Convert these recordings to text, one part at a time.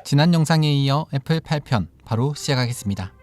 지난 영상에 이어 애플 8편 바로 시작하겠습니다.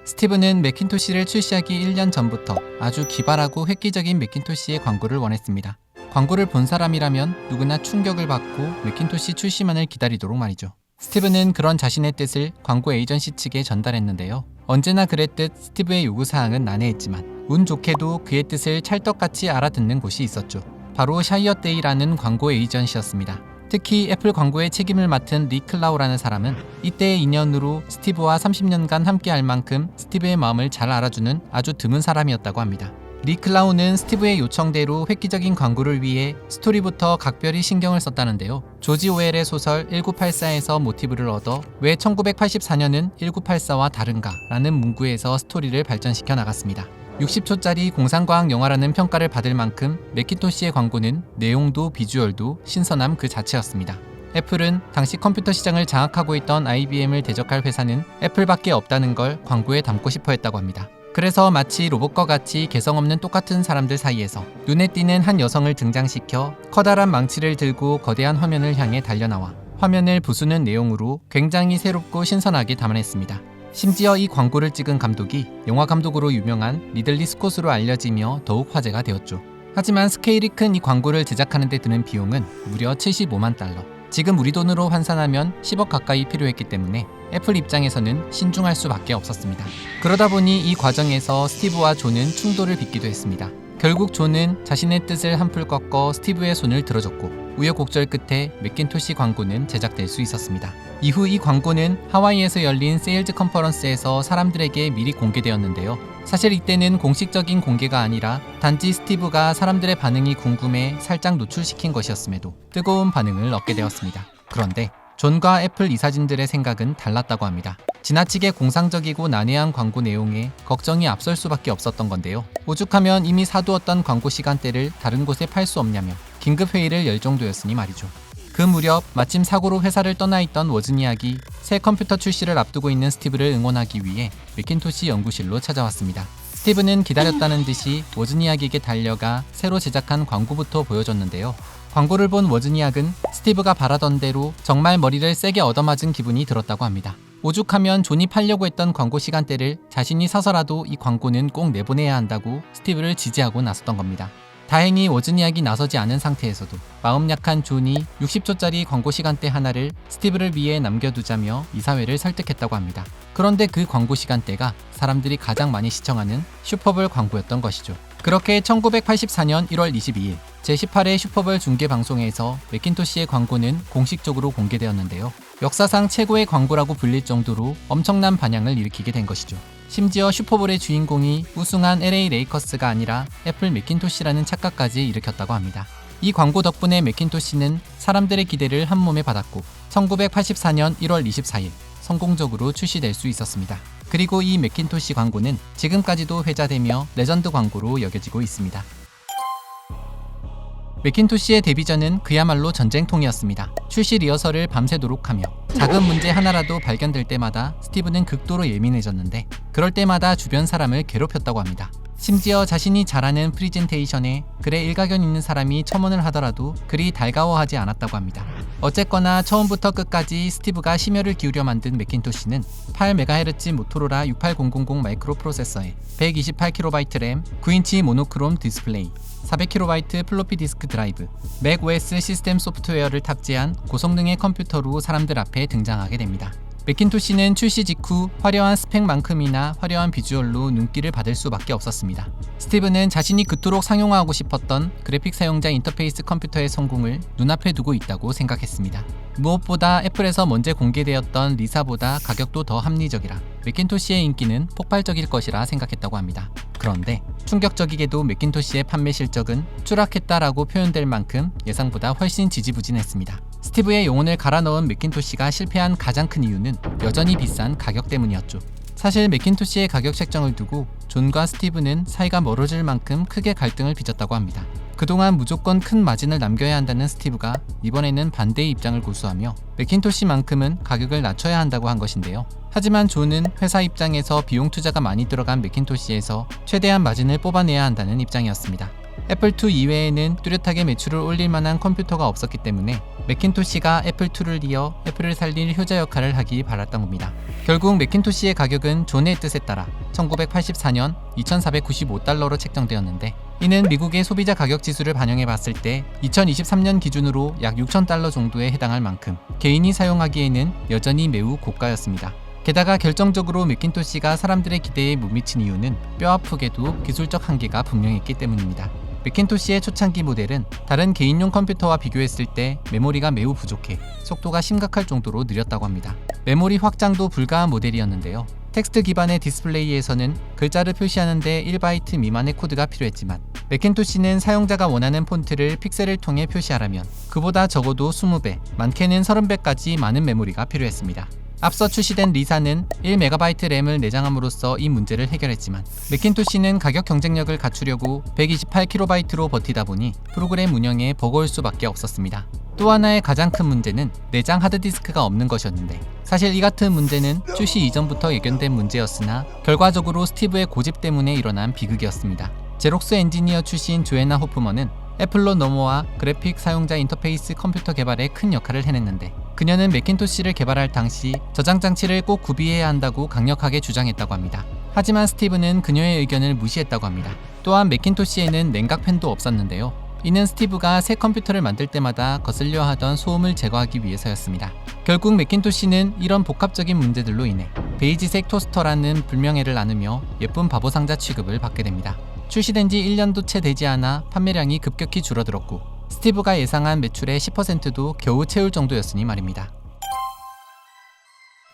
스티브는 매cin토시를 출시하기 1년 전부터 아주 기발하고 획기적인 매cin토시의 광고를 원했습니다. 광고를 본 사람이라면 누구나 충격을 받고 매cin토시 출시만을 기다리도록 말이죠. 스티브는 그런 자신의 뜻을 광고 에이전시 측에 전달했는데요. 언제나 그랬듯 스티브의 요구사항은 난해했지만 운 좋게도 그의 뜻을 찰떡같이 알아듣는 곳이 있었죠. 바로 샤이어데이라는 광고 에이전시였습니다. 특히 애플 광고의 책임을 맡은 리 클라우라는 사람은 이때의 인연으로 스티브와 30년간 함께할 만큼 스티브의 마음을 잘 알아주는 아주 드문 사람이었다고 합니다. 리 클라우는 스티브의 요청대로 획기적인 광고를 위해 스토리부터 각별히 신경을 썼다는데요. 조지 오웰의 소설 1984에서 모티브를 얻어 왜 1984년은 1984와 다른가? 라는 문구에서 스토리를 발전시켜 나갔습니다. 60초짜리 공상과학 영화라는 평가를 받을 만큼 매cin토시의 광고는 내용도 비주얼도 신선함 그 자체였습니다. 애플은 당시 컴퓨터 시장을 장악하고 있던 IBM을 대적할 회사는 애플밖에 없다는 걸 광고에 담고 싶어 했다고 합니다. 그래서 마치 로봇과 같이 개성 없는 똑같은 사람들 사이에서 눈에 띄는 한 여성을 등장시켜 커다란 망치를 들고 거대한 화면을 향해 달려나와 화면을 부수는 내용으로 굉장히 새롭고 신선하게 담아냈습니다. 심지어 이 광고를 찍은 감독이 영화 감독으로 유명한 리들리 스콧으로 알려지며 더욱 화제가 되었죠. 하지만 스케일이 큰 이 광고를 제작하는 데 드는 비용은 무려 75만 달러. 지금 우리 돈으로 환산하면 10억 가까이 필요했기 때문에 애플 입장에서는 신중할 수밖에 없었습니다. 그러다 보니 이 과정에서 스티브와 존은 충돌을 빚기도 했습니다. 결국 존은 자신의 뜻을 한풀 꺾어 스티브의 손을 들어줬고 우여곡절 끝에 매cin토시 광고는 제작될 수 있었습니다. 이후 이 광고는 하와이에서 열린 세일즈 컨퍼런스에서 사람들에게 미리 공개되었는데요. 사실 이때는 공식적인 공개가 아니라 단지 스티브가 사람들의 반응이 궁금해 살짝 노출시킨 것이었음에도 뜨거운 반응을 얻게 되었습니다. 그런데 존과 애플 이사진들의 생각은 달랐다고 합니다. 지나치게 공상적이고 난해한 광고 내용에 걱정이 앞설 수밖에 없었던 건데요. 오죽하면 이미 사두었던 광고 시간대를 다른 곳에 팔 수 없냐며 긴급회의를 열 정도였으니 말이죠. 그 무렵 마침 사고로 회사를 떠나 있던 워즈니악이 새 컴퓨터 출시를 앞두고 있는 스티브를 응원하기 위해 매cin토시 연구실로 찾아왔습니다. 스티브는 기다렸다는 듯이 워즈니악에게 달려가 새로 제작한 광고부터 보여줬는데요. 광고를 본 워즈니악은 스티브가 바라던 대로 정말 머리를 세게 얻어맞은 기분이 들었다고 합니다. 오죽하면 존이 팔려고 했던 광고 시간대를 자신이 사서라도 이 광고는 꼭 내보내야 한다고 스티브를 지지하고 나섰던 겁니다. 다행히 워즈니악이 나서지 않은 상태에서도 마음 약한 존이 60초짜리 광고 시간대 하나를 스티브를 위해 남겨두자며 이사회를 설득했다고 합니다. 그런데 그 광고 시간대가 사람들이 가장 많이 시청하는 슈퍼볼 광고였던 것이죠. 그렇게 1984년 1월 22일 제18회 슈퍼볼 중계방송에서 매cin토시의 광고는 공식적으로 공개되었는데요. 역사상 최고의 광고라고 불릴 정도로 엄청난 반향을 일으키게 된 것이죠. 심지어 슈퍼볼의 주인공이 우승한 LA 레이커스가 아니라 애플 매cin토시라는 착각까지 일으켰다고 합니다. 이 광고 덕분에 매cin토시는 사람들의 기대를 한몸에 받았고 1984년 1월 24일 성공적으로 출시될 수 있었습니다. 그리고 이 매cin토시 광고는 지금까지도 회자되며 레전드 광고로 여겨지고 있습니다. 매cin토시의 데뷔전은 그야말로 전쟁통이었습니다. 출시 리허설을 밤새도록 하며 작은 문제 하나라도 발견될 때마다 스티브는 극도로 예민해졌는데 그럴 때마다 주변 사람을 괴롭혔다고 합니다. 심지어 자신이 잘하는 프리젠테이션에 글에 일가견 있는 사람이 첨언을 하더라도 그리 달가워하지 않았다고 합니다. 어쨌거나 처음부터 끝까지 스티브가 심혈을 기울여 만든 매cin토시는 8MHz 모토로라 68000 마이크로 프로세서에 128KB 램, 9인치 모노크롬 디스플레이, 400KB 플로피 디스크 드라이브, 맥OS 시스템 소프트웨어를 탑재한 고성능의 컴퓨터로 사람들 앞에 등장하게 됩니다. 매cin토시는 출시 직후 화려한 스펙만큼이나 화려한 비주얼로 눈길을 받을 수밖에 없었습니다. 스티브는 자신이 그토록 상용화하고 싶었던 그래픽 사용자 인터페이스 컴퓨터의 성공을 눈앞에 두고 있다고 생각했습니다. 무엇보다 애플에서 먼저 공개되었던 리사보다 가격도 더 합리적이라 매cin토시의 인기는 폭발적일 것이라 생각했다고 합니다. 그런데 충격적이게도 매cin토시의 판매 실적은 추락했다라고 표현될 만큼 예상보다 훨씬 지지부진했습니다. 스티브의 영혼을 갈아 넣은 매cin토시가 실패한 가장 큰 이유는 여전히 비싼 가격 때문이었죠. 사실 매cin토시의 가격 책정을 두고 존과 스티브는 사이가 멀어질 만큼 크게 갈등을 빚었다고 합니다. 그동안 무조건 큰 마진을 남겨야 한다는 스티브가 이번에는 반대의 입장을 고수하며 매cin토시만큼은 가격을 낮춰야 한다고 한 것인데요. 하지만 존은 회사 입장에서 비용 투자가 많이 들어간 매cin토시에서 최대한 마진을 뽑아내야 한다는 입장이었습니다. 애플2 이외에는 뚜렷하게 매출을 올릴 만한 컴퓨터가 없었기 때문에 매킨토시가 애플2를 이어 애플을 살릴 효자 역할을 하기 바랐던 겁니다. 결국 매킨토시의 가격은 존의 뜻에 따라 1984년 2,495달러로 책정되었는데, 이는 미국의 소비자 가격 지수를 반영해 봤을 때 2023년 기준으로 약 6,000달러 정도에 해당할 만큼 개인이 사용하기에는 여전히 매우 고가였습니다. 게다가 결정적으로 매킨토시가 사람들의 기대에 못 미친 이유는 뼈아프게도 기술적 한계가 분명했기 때문입니다. 매킨토시의 초창기 모델은 다른 개인용 컴퓨터와 비교했을 때 메모리가 매우 부족해 속도가 심각할 정도로 느렸다고 합니다. 메모리 확장도 불가한 모델이었는데요. 텍스트 기반의 디스플레이에서는 글자를 표시하는 데 1바이트 미만의 코드가 필요했지만, 매킨토시는 사용자가 원하는 폰트를 픽셀을 통해 표시하려면 그보다 적어도 20배, 많게는 30배까지 많은 메모리가 필요했습니다. 앞서 출시된 리사는 1MB 램을 내장함으로써 이 문제를 해결했지만, 매킨토시는 가격 경쟁력을 갖추려고 128KB로 버티다 보니 프로그램 운영에 버거울 수밖에 없었습니다. 또 하나의 가장 큰 문제는 내장 하드디스크가 없는 것이었는데, 사실 이 같은 문제는 출시 이전부터 예견된 문제였으나 결과적으로 스티브의 고집 때문에 일어난 비극이었습니다. 제록스 엔지니어 출신 조애나 호프먼은 애플로 넘어와 그래픽 사용자 인터페이스 컴퓨터 개발에 큰 역할을 해냈는데, 그녀는 매킨토시를 개발할 당시 저장 장치를 꼭 구비해야 한다고 강력하게 주장했다고 합니다. 하지만 스티브는 그녀의 의견을 무시했다고 합니다. 또한 매킨토시에는 냉각팬도 없었는데요. 이는 스티브가 새 컴퓨터를 만들 때마다 거슬려 하던 소음을 제거하기 위해서였습니다. 결국 매킨토시는 이런 복합적인 문제들로 인해 베이지색 토스터라는 불명예를 나누며 예쁜 바보 상자 취급을 받게 됩니다. 출시된 지 1년도 채 되지 않아 판매량이 급격히 줄어들었고, 스티브가 예상한 매출의 10%도 겨우 채울 정도였으니 말입니다.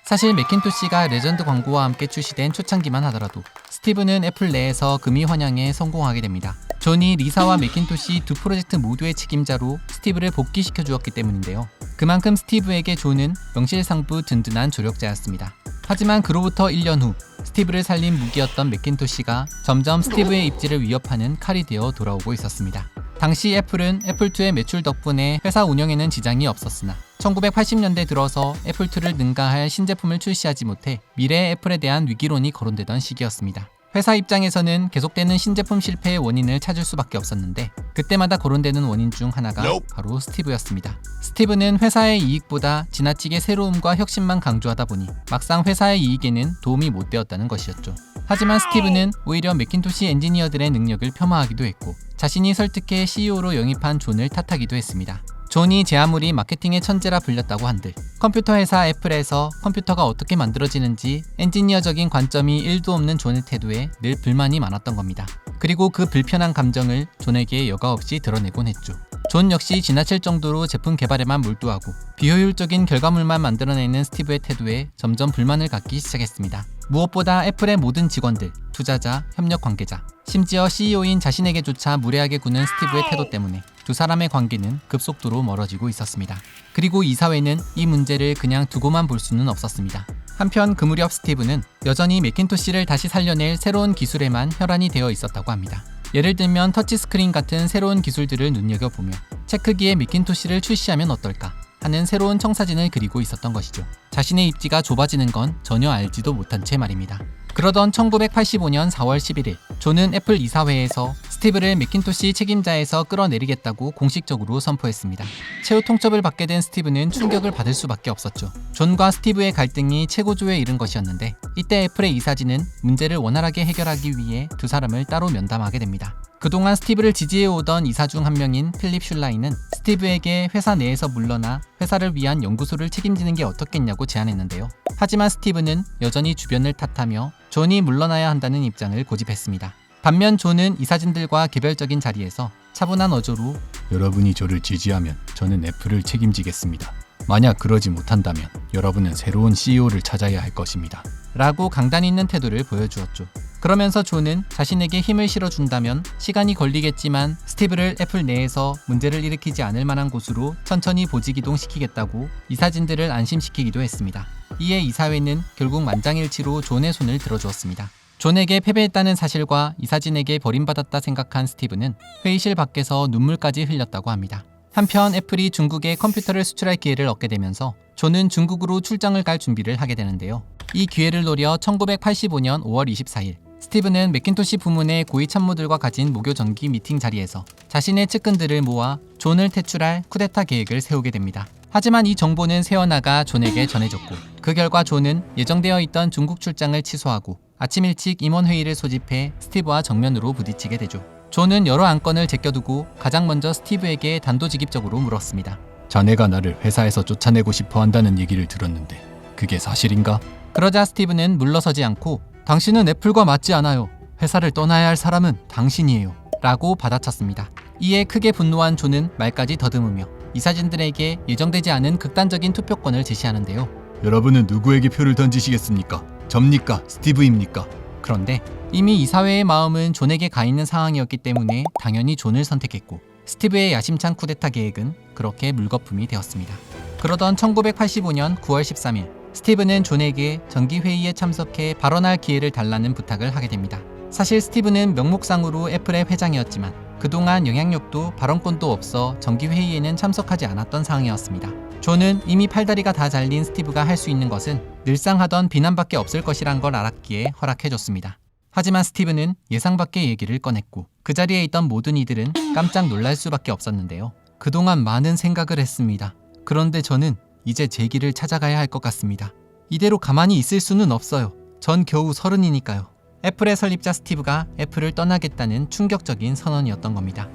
사실 매킨토시가 레전드 광고와 함께 출시된 초창기만 하더라도 스티브는 애플 내에서 금이 환영에 성공하게 됩니다. 존이 리사와 매킨토시 두 프로젝트 모두의 책임자로 스티브를 복귀시켜 주었기 때문인데요. 그만큼 스티브에게 존은 명실상부 든든한 조력자였습니다. 하지만 그로부터 1년 후 스티브를 살린 무기였던 매킨토시가 점점 스티브의 입지를 위협하는 칼이 되어 돌아오고 있었습니다. 당시 애플은 애플2의 매출 덕분에 회사 운영에는 지장이 없었으나 1980년대 들어서 애플2를 능가할 신제품을 출시하지 못해 미래의 애플에 대한 위기론이 거론되던 시기였습니다. 회사 입장에서는 계속되는 신제품 실패의 원인을 찾을 수밖에 없었는데, 그때마다 거론되는 원인 중 하나가 바로 스티브였습니다. 스티브는 회사의 이익보다 지나치게 새로움과 혁신만 강조하다 보니 막상 회사의 이익에는 도움이 못 되었다는 것이었죠. 하지만 스티브는 오히려 매킨토시 엔지니어들의 능력을 폄하하기도 했고, 자신이 설득해 CEO로 영입한 존을 탓하기도 했습니다. 존이 제 아무리 마케팅의 천재라 불렸다고 한들 컴퓨터 회사 애플에서 컴퓨터가 어떻게 만들어지는지 엔지니어적인 관점이 1도 없는 존의 태도에 늘 불만이 많았던 겁니다. 그리고 그 불편한 감정을 존에게 여과 없이 드러내곤 했죠. 존 역시 지나칠 정도로 제품 개발에만 몰두하고 비효율적인 결과물만 만들어내는 스티브의 태도에 점점 불만을 갖기 시작했습니다. 무엇보다 애플의 모든 직원들, 투자자, 협력 관계자, 심지어 CEO인 자신에게조차 무례하게 구는 스티브의 태도 때문에 두 사람의 관계는 급속도로 멀어지고 있었습니다. 그리고 이사회는 이 문제를 그냥 두고만 볼 수는 없었습니다. 한편 그 무렵 스티브는 여전히 매킨토시를 다시 살려낼 새로운 기술에만 혈안이 되어 있었다고 합니다. 예를 들면 터치스크린 같은 새로운 기술들을 눈여겨보며 체크기에 매킨토시를 출시하면 어떨까 하는 새로운 청사진을 그리고 있었던 것이죠. 자신의 입지가 좁아지는 건 전혀 알지도 못한 채 말입니다. 그러던 1985년 4월 11일 존은 애플 이사회에서 스티브를 매킨토시 책임자에서 끌어내리겠다고 공식적으로 선포했습니다. 최후 통첩을 받게 된 스티브는 충격을 받을 수밖에 없었죠. 존과 스티브의 갈등이 최고조에 이른 것이었는데, 이때 애플의 이사진은 문제를 원활하게 해결하기 위해 두 사람을 따로 면담하게 됩니다. 그동안 스티브를 지지해오던 이사 중 한 명인 필립 슐라이는 스티브에게 회사 내에서 물러나 회사를 위한 연구소를 책임지는 게 어떻겠냐고 제안했는데요. 하지만 스티브는 여전히 주변을 탓하며 존이 물러나야 한다는 입장을 고집했습니다. 반면 존은 이사진들과 개별적인 자리에서 차분한 어조로 여러분이 저를 지지하면 저는 애플을 책임지겠습니다. 만약 그러지 못한다면 여러분은 새로운 CEO를 찾아야 할 것입니다. 라고 강단 있는 태도를 보여주었죠. 그러면서 존은 자신에게 힘을 실어준다면 시간이 걸리겠지만 스티브를 애플 내에서 문제를 일으키지 않을 만한 곳으로 천천히 보직이동시키겠다고 이사진들을 안심시키기도 했습니다. 이에 이사회는 결국 만장일치로 존의 손을 들어주었습니다. 존에게 패배했다는 사실과 이사진에게 버림받았다 생각한 스티브는 회의실 밖에서 눈물까지 흘렸다고 합니다. 한편 애플이 중국에 컴퓨터를 수출할 기회를 얻게 되면서 존은 중국으로 출장을 갈 준비를 하게 되는데요. 이 기회를 노려 1985년 5월 24일 스티브는 맥킨토시 부문의 고위 참모들과 가진 무교 정기 미팅 자리에서 자신의 측근들을 모아 존을 퇴출할 쿠데타 계획을 세우게 됩니다. 하지만 이 정보는 새어나가 존에게 전해졌고 그 결과 존은 예정되어 있던 중국 출장을 취소하고 아침 일찍 임원회의를 소집해 스티브와 정면으로 부딪히게 되죠. 존은 여러 안건을 제껴두고 가장 먼저 스티브에게 단도직입적으로 물었습니다. 자네가 나를 회사에서 쫓아내고 싶어 한다는 얘기를 들었는데 그게 사실인가? 그러자 스티브는 물러서지 않고 당신은 애플과 맞지 않아요. 회사를 떠나야 할 사람은 당신이에요. 라고 받아쳤습니다. 이에 크게 분노한 존은 말까지 더듬으며 이 사진들에게 예정되지 않은 극단적인 투표권을 제시하는데요. 여러분은 누구에게 표를 던지시겠습니까? 접니까? 스티브입니까? 그런데 이미 이사회의 마음은 존에게 가 있는 상황이었기 때문에 당연히 존을 선택했고 스티브의 야심찬 쿠데타 계획은 그렇게 물거품이 되었습니다. 그러던 1985년 9월 13일 스티브는 존에게 정기회의에 참석해 발언할 기회를 달라는 부탁을 하게 됩니다. 사실 스티브는 명목상으로 애플의 회장이었지만 그동안 영향력도 발언권도 없어 정기회의에는 참석하지 않았던 상황이었습니다. 존은 이미 팔다리가 다 잘린 스티브가 할 수 있는 것은 늘상 하던 비난밖에 없을 것이란 걸 알았기에 허락해줬습니다. 하지만 스티브는 예상 밖의 얘기를 꺼냈고 그 자리에 있던 모든 이들은 깜짝 놀랄 수밖에 없었는데요. 그동안 많은 생각을 했습니다. 그런데 저는 이제 제 길을 찾아가야 할 것 같습니다. 이대로 가만히 있을 수는 없어요. 전 겨우 30이니까요. 애플의 설립자 스티브가 애플을 떠나겠다는 충격적인 선언이었던 겁니다.